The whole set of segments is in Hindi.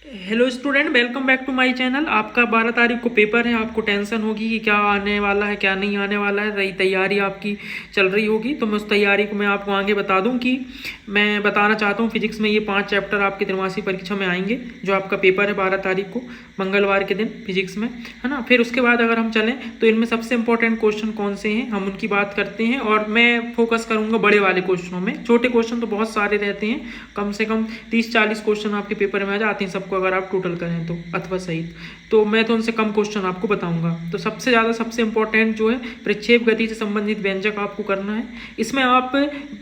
Hello student, welcome back to my channel. आपका 12 तारीख को पेपर है। आपको टेंशन होगी कि क्या आने वाला है क्या नहीं आने वाला है। तैयारी आपकी चल रही होगी, तो मैं उस तैयारी को मैं आपको आगे बता दूं कि मैं बताना चाहता हूं फिजिक्स में ये 5 चैप्टर आपकी त्रिमासिक परीक्षा में आएंगे, जो आपका पेपर है 12 तारीख को मंगलवार के दिन फिजिक्स में, है ना। फिर उसके बाद अगर हम चलें तो इनमें सबसे इंपॉर्टेंट क्वेश्चन कौन से हैं हम उनकी बात करते हैं, और मैं फोकस करूँगा बड़े वाले क्वेश्चनों में। छोटे क्वेश्चन तो बहुत सारे रहते हैं, कम से कम 30-40 क्वेश्चन आपके पेपर में आ जाते हैं सबको अगर आप टोटल करें तो, अथवा सहित। तो मैं तो उनसे कम क्वेश्चन आपको बताऊंगा। तो सबसे ज़्यादा सबसे इंपॉर्टेंट जो है प्रक्षेप गति से संबंधित व्यंजक आपको करना है। इसमें आप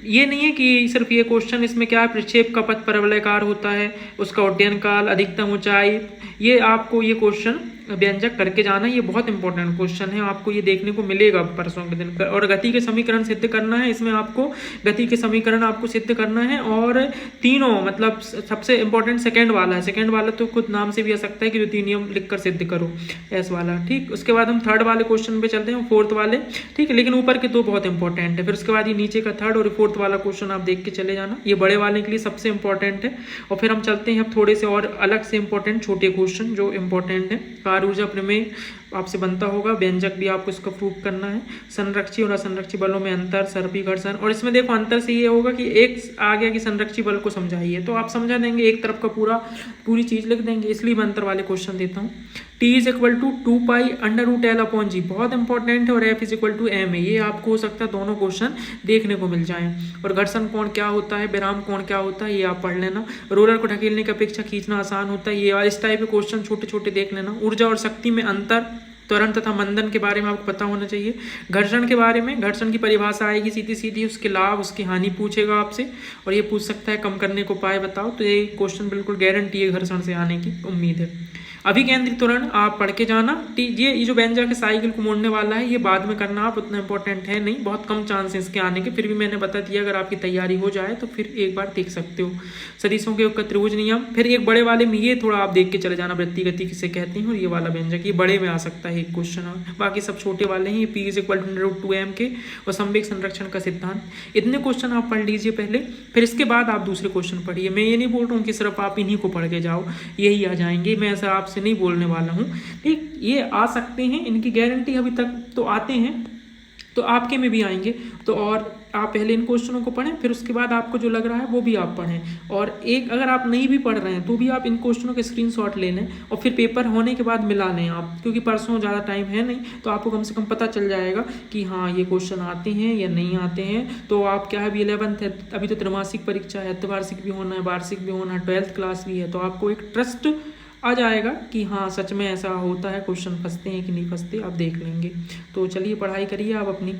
ये नहीं है कि सिर्फ ये क्वेश्चन, इसमें क्या है, प्रक्षेप का पथ परवलयकार होता है, उसका उड्डयन काल, अधिकतम ऊंचाई, ये आपको ये क्वेश्चन व्यंजक करके जाना है। ये बहुत इंपॉर्टेंट क्वेश्चन है, आपको ये देखने को मिलेगा परसों के दिन। और गति के समीकरण सिद्ध करना है, इसमें आपको गति के समीकरण आपको सिद्ध करना है। और तीनों, मतलब सबसे इंपॉर्टेंट सेकंड वाला है। सेकंड वाला तो खुद नाम से भी आ सकता है कि जो तीन नियम लिखकर सिद्ध करो, एस वाला, ठीक। उसके बाद हम थर्ड वाले क्वेश्चन पे चलते हैं, फोर्थ वाले, ठीक है। लेकिन ऊपर के दो बहुत इंपॉर्टेंट है, फिर उसके बाद ये नीचे का थर्ड और फोर्थ वाला क्वेश्चन आप देख के चले जाना, ये बड़े वाले के लिए सबसे इंपॉर्टेंट है। और फिर हम चलते हैं अब थोड़े से और अलग से इंपॉर्टेंट छोटे क्वेश्चन जो इंपॉर्टेंट है। कार्य ऊर्जा प्रमेय आपसे बनता होगा, व्यंजक भी आपको इसका प्रूव करना है। संरक्षी और असंरक्षी बलों में अंतर, सर्पी घर्षण, और इसमें देखो अंतर से ये होगा कि एक आ गया कि संरक्षी बल को समझाइए, तो आप समझा देंगे, एक तरफ का पूरी चीज लिख देंगे, इसलिए मैं अंतर वाले क्वेश्चन देता हूँ। T is equal to 2π√L/G बहुत इंपॉर्टेंट है, और F is equal to M है। ये आपको हो सकता है दोनों क्वेश्चन देखने को मिल जाएं। और घर्षण कोण क्या होता है, विराम कोण क्या होता है, ये आप पढ़ लेना। रोलर को ढकेलने की अपेक्षा खींचना आसान होता है, ये इस टाइप के क्वेश्चन छोटे छोटे देख लेना। ऊर्जा और शक्ति में अंतर, त्वरण तथा मंदन के बारे में आपको पता होना चाहिए। घर्षण के बारे में, घर्षण की परिभाषा आएगी सीधी सीधी, उसके लाभ उसकी हानि पूछेगा आपसे, और ये पूछ सकता है कम करने को उपाय बताओ। तो ये क्वेश्चन बिल्कुल गारंटी है घर्षण से आने की उम्मीद है। अभिकेंद्रित त्वरण आप पढ़ के जाना। ये जो व्यंजक है साइकिल को मोड़ने वाला है, ये बाद में करना, आप उतना इंपॉर्टेंट है नहीं, बहुत कम चांस है इसके आने के, फिर भी मैंने बता दिया। अगर आपकी तैयारी हो जाए तो फिर एक बार देख सकते हो। सदिशों के योग का त्रिभुज नियम, फिर एक बड़े वाले में ये थोड़ा आप देख के चले जाना, वृत्ति गति किसे कहते हैं, और ये वाला व्यंजक ये बड़े में आ सकता है एक क्वेश्चन। बाकी सब छोटे वाले हैं। P is equal to √2m के और संवेग संरक्षण का सिद्धांत, इतने क्वेश्चन आप पढ़ लीजिए पहले, फिर इसके बाद आप दूसरे क्वेश्चन पढ़िए। मैं ये नहीं बोल रहा हूँ कि सिर्फ आप इन्हीं को पढ़ के जाओ, यही आ जाएंगे, मैं ऐसा आपसे नहीं बोलने वाला हूँ, ठीक। ये आ सकते हैं, इनकी गारंटी अभी तक तो आते हैं, तो आपके में भी आएंगे। तो और आप पहले इन क्वेश्चनों को पढ़ें, फिर उसके बाद आपको जो लग रहा है वो भी आप पढ़ें। और एक अगर आप नहीं भी पढ़ रहे हैं तो भी आप इन क्वेश्चनों के स्क्रीनशॉट ले लें, और फिर पेपर होने के बाद मिला लें आप, क्योंकि परसों ज़्यादा टाइम है नहीं, तो आपको कम से कम पता चल जाएगा कि हाँ ये क्वेश्चन आते हैं या नहीं आते हैं। तो आप क्या है, अभी 11th है, अभी तो त्रैमासिक परीक्षा है, अर्धवार्षिक भी होना है, वार्षिक भी होना है, 12th क्लास भी है, तो आपको एक ट्रस्ट आ जाएगा कि हाँ सच में ऐसा होता है, क्वेश्चन फंसते हैं कि नहीं फंसते, आप देख लेंगे। तो चलिए पढ़ाई करिए आप अपनी।